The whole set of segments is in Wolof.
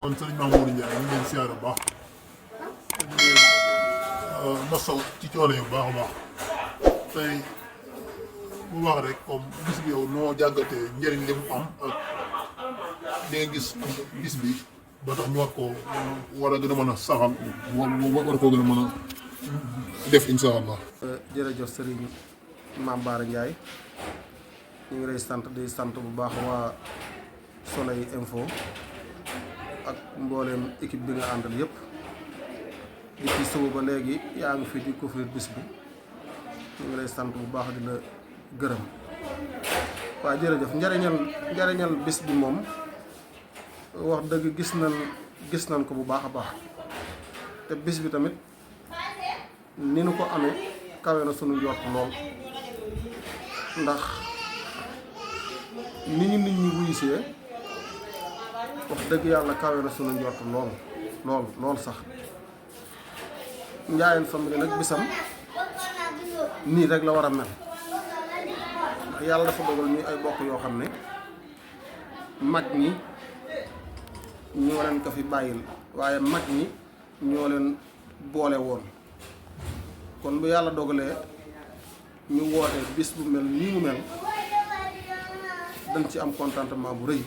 kon sëriñ Mamour Ndiaye ñu ngi leen siyaare bu baax ñu ngi leen masaw ci coono yu baax a baax tey bu wax rek comme bis bi yow noo jàngatee njëriñ li mu am ak li nga gis bis bi ba tax ñu war a gën a mën a saxal war koo gën a mën a def incha allah. jërëjëf sëriñ Mame Bara Ndiaye ñu ngi lay sant di sant bu baax waa Soleil Info ak mbooleem équipe bi nga àndal yëpp di ci suba ba léegi yaa ngi fi di couvrir bis bi ñu ngi lay sant bu baax di la gërëm waaw jërëjëf njariñal bis bi moom wax dëgg gis nañ ko bu baax a baax te bis bi tamit ni nu ko amee kawe na sunu njort lool ndax ni ñu nit ñi wuyusee wax dëgg yàlla kawe na sunu njort lool sax Ndiayène Family nag bisam nii rek la war a mel ndax yàlla dafa dogal ñuy ay bokk yoo xam ne mag ñi ñoo leen ko fi bàyyil waaye mag ñi ñoo leen boole woon kon bu yàlla dogalee ñu woote bis bu mel nii mu mel dañ ci am contentement bu rëy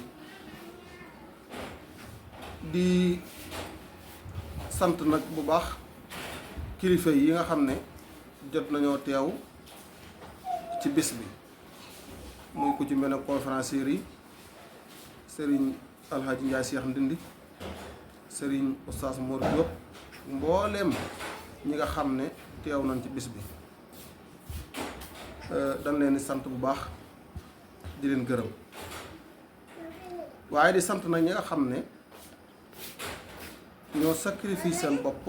di sant nag bu baax kilifa yi nga xam ne jot nañoo teew ci bis bi muy ku ci mel ne conférencier yi sëriñ Alhaji Ndiaye Cheikh Ndindi sëriñ Oustaz Mor Diop mbooleem ñi nga xam ne teew nañ ci bis bi dañ leen di sant bu baax di leen gërëm waaye di sant nag ñi nga xam ne ñoo sacrifice seen bopp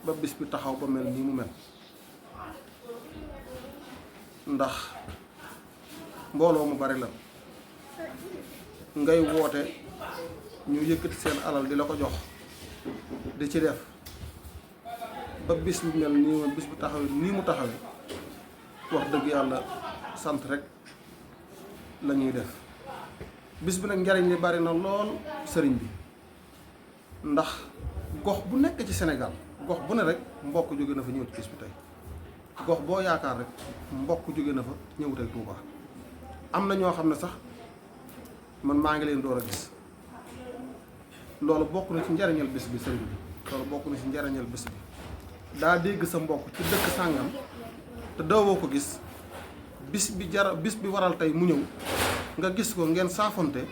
ba bis bi taxaw ba mel nii mu mel ndax mbooloo mu bari la ngay woote ñu yëkkati seen alal di la ko jox di ci def ba bis bi mel nii bis bu taxawee nii mu taxawee wax dëgg yàlla sant rek la ñuy def bis bi nag njariñ li bari na lool sëriñ bi ndax gox bu nekk ci Sénégal gox bu ne rek mbokk jóge na fa ñëw ci bis bi tey gox boo yaakaar rek mbokk jóge na fa ñëw tey Touba am na ñoo xam ne sax man maa ngi leen door a gis loolu bokk na ci njariñal bis bi sëriñ bi loolu bokk na ci njariñal bis bi daa dégg sa mbokk ci dëkk sàngam te doowoo ko gis bis bi waral tey mu ñëw nga gis ko ngeen saafonte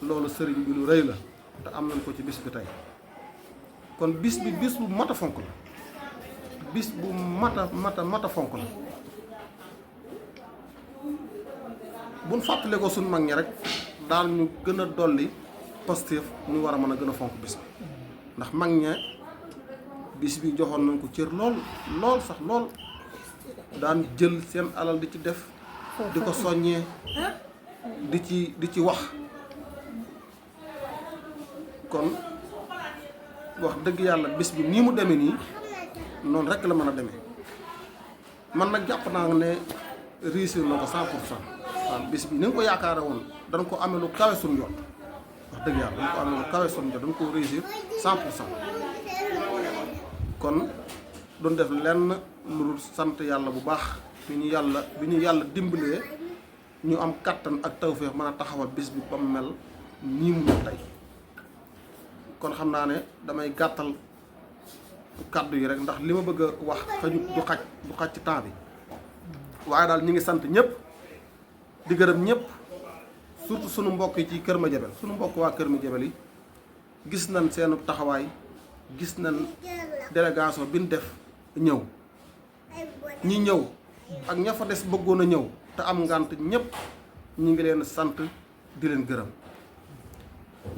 loolu sëriñ bi lu rëy la te am nañ ko ci bis bi tey kon bis bi bis bu mat a fonk la bis bu mat a fonk la buñ fàttale ko suñ mag ñi rek daal ñu gën a dolli positif ñu war a mën a gën a fonk bis bi ndax mag ña bis bi joxoon nañ ko cër lool sax lool daan jël seen alal di ci def di ko soññee di ci wax kon wax dëgg yàlla bis bi nii mu demee nii noonu rek la mën a demee man nag jàpp naa ne réussir na ko 100% waaw bis bi ni nga ko yaakaare woon dañ ko amee lu kawe suñu yoon wax dëgg yàlla dañ ko amee lu kawe suñu yoon dañ ko réussir 100% kon doon def lenn lu dul sant yàlla bu baax bi ñu yàlla dimbalee ñu am kattan ak tawféex mën a taxawal bis bi ba mu mel nii mu mel tey kon xam naa ne damay gàttal kàddu yi rek ndax li ma bëgg a wax du xaj ci temps bi waaye daal ñu ngi sant ñëpp di gërëm ñëpp surtout sunu mbokk yi ci Kër Madiabel sunu mbokk waa Kër Madiabel yi gis nañ seen taxawaay gis nañ délégation bi ñu def ñëw ñi ñëw ak ña fa des bëggoon a ñëw te am ngànt ñëpp ñu ngi leen sant di leen gërëm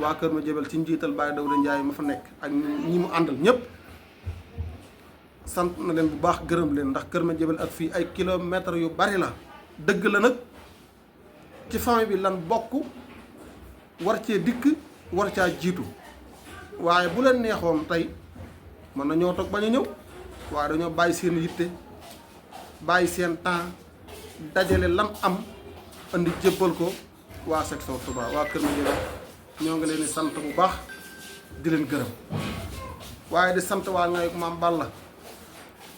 waa Kër Madiabel ci njiital Baye Dawda Ndiaye ma fa nekk ak ñi mu àndal ñëpp sant na leen bu baax gërëm leen ndax Kër Madiabel ak fii ay kilomètres yu bari la dëgg la nag ci famille bi lan bokk war cee dikk war caa jiitu waaye bu leen neexoon tey mën na ñoo toog bañ a ñëw waaye dañoo bàyyi seen yitte bàyyi seen temps dajale lan am andi jébbal ko waa section Touba waa Kër Madiabel ñoo ngi leen di sant bu baax di leen gërëm waaye di sant waa Ngayuk Maam Balla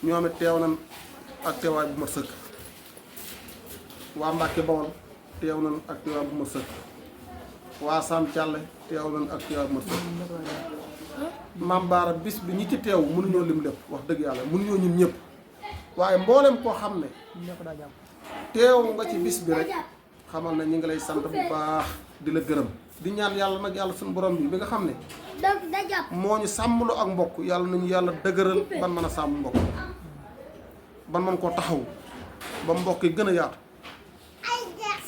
ñoom it teew nañ ak teewaay bu mat sëkk waa Mbàkke Bawol teew nañ ak teewaay bu mat sëkk waa Sam Thialé teew nañ ak teewaay bu mat sëkk Maam Baara bis bi ñi ci teew mënuñoo lim lépp wax dëgg yàlla mënuñoo ñun ñëpp waaye mboolem koo xam ne teew nga ci bis bi rek xamal na ñi ngi lay sant bu baax di la gërëm di ñaan yàlla nag yàlla suñu borom bi nga xam ne moo ñu sàmmloo ak mbokk yàlla nañu yàlla dëgëral ban mën a sàmm mbokk ban mën koo taxaw ba mbokk yi gën a yaatu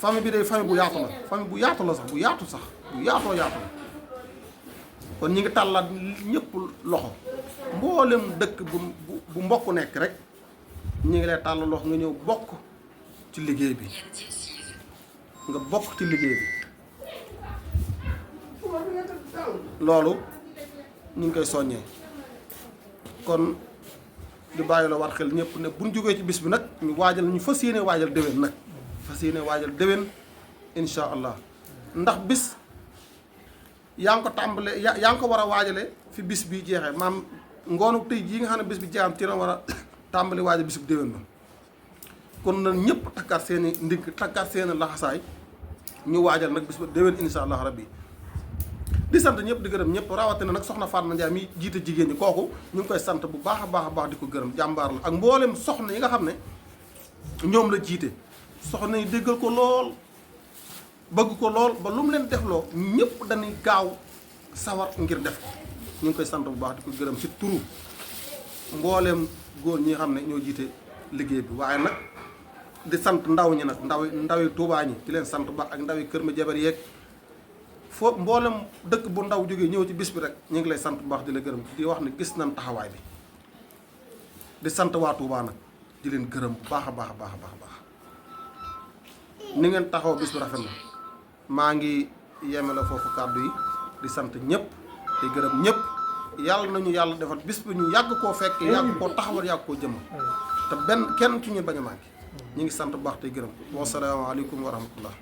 famille bi day famille bu yaatu la famille bu yaatu la sax bu yaatu sax bu yaatoo yaatu la kon ñi ngi tàllaat ñëpp loxo mboolem dëkk bu mbokk nekk rek ñi ngi lay tàllal loxo nga ñëw bokk ci liggéey bi nga bokk ci liggéey bi loolu ñu ngi koy soññee kon di bàyyi la war xel ñëpp ne buñ jógee ci bis bi nag ñu waajal ñu fas yéene waajal déwén nag fas yéene waajal déwén insha allah ndax bis yaa ngi ko tàmbale yaa ngi ko war a waajale fi bis bi jeexee maam ngoonu tey jii nga xam ne bis bi jeexam ci la war a tàmbali waajal bis bu déwén ba kon na ñëpp takkaat seeni ndigg takkaat seeni laxasaay ñu waajal nag bis ba déwén insha allah rabbi di sant ñëpp di gërëm ñëpp rawatina nag soxna Fatma Ndiaye mi jiite jigéen ñi kooku ñu ngi koy sant bu baax a baax a baax di ko gërëm jàmbaar la ak mboolem soxna yi nga xam ne ñoom la jiite soxna yi déggal ko lool bëgg ko lool ba lu mu leen defloo ñëpp dañuy gaaw sawar ngir def ko ñu ngi koy sant bu baax di ko gërëm ci turu mboolem góor ñi nga xam ne ñoo jiite liggéey bi waaye nag di sant ndaw ñi nag ndawi Tuubaa ñi di leen sant bu baax ak ndawi Kër Madiabel yeeg foo mboolem dëkk bu ndaw jógee ñëw ci bis bi rek ñu ngi lay sant bu baax di la gërëm di wax ne gis nañ taxawaay bi di sant waa Touba nag di leen gërëm bu baax a baax a baax a baax ni ngeen taxaw bis bi rafet na maa ngi yemale foofu kàddu yi di sant ñëpp di gërëm ñëpp yàlla nañu yàlla defal bis bi ñu yàgg koo fekk yàgg koo taxawal yàgg koo jëmal te benn kenn ci ñu bañ a manqué ñu ngi sant bu baax te gërëm wasalaamaaleykum wa rahmatullah